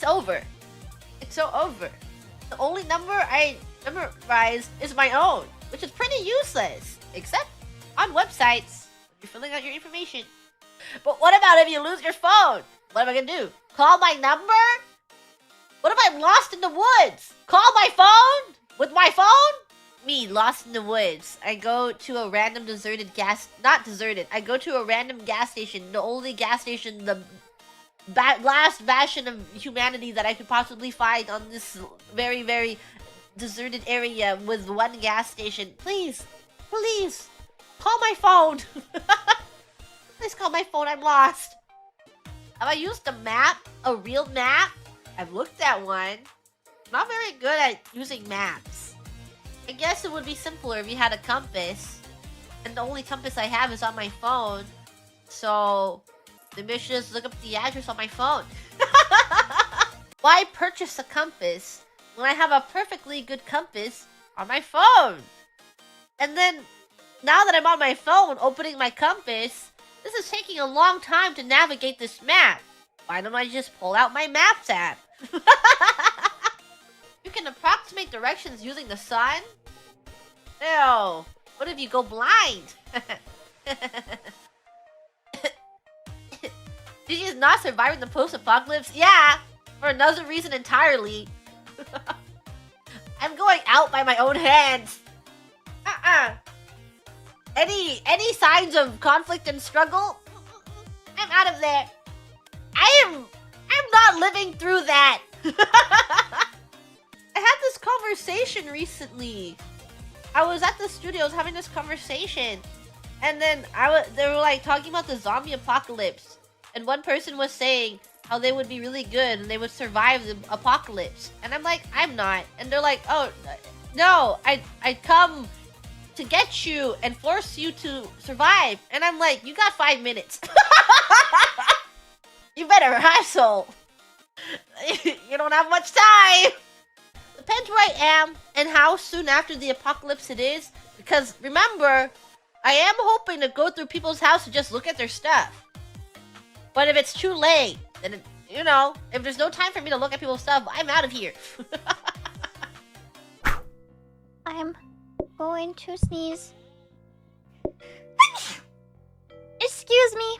It's over. It's so over. The only number I memorize is my own, which is pretty useless, except on websites when you're filling out your information. But what about if you lose your phone? What am I gonna do? Call my number? What if I'm lost in the woods? Call my phone? With my phone? Me, lost in the woods. I go to a random deserted gas... Not deserted. I go to a random gas station. The only gas station, the last bastion of humanity that I could possibly find on this very, very deserted area with one gas station. Please, please, call my phone. Please call my phone, I'm lost. Have I used a map? A real map? I've looked at one. I'm not very good at using maps. I guess it would be simpler if you had a compass. And the only compass I have is on my phone. So maybe I should just look up the address on my phone. Why purchase a compass when I have a perfectly good compass on my phone? And then, now that I'm on my phone opening my compass, this is taking a long time to navigate this map. Why don't I just pull out my Maps app? You can approximate directions using the sun? Ew. What if you go blind? Gigi is not surviving the post-apocalypse? Yeah! For another reason entirely. I'm going out by my own hands. Any signs of conflict and struggle? I'm out of there. I'm not living through that. I had this conversation recently. I was at the studios having this conversation, and then they were like talking about the zombie apocalypse, and one person was saying how they would be really good and they would survive the apocalypse, and I'm like, I'm not, and they're like, oh no, I'd come to get you and force you to survive, and I'm like, you got 5 minutes. You better hustle. You don't have much time. Depends where I am and how soon after the apocalypse it is. Because remember, I am hoping to go through people's house to just look at their stuff. But if it's too late, then, you know, if there's no time for me to look at people's stuff, I'm out of here. I'm going to sneeze. Excuse me.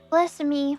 Bless me.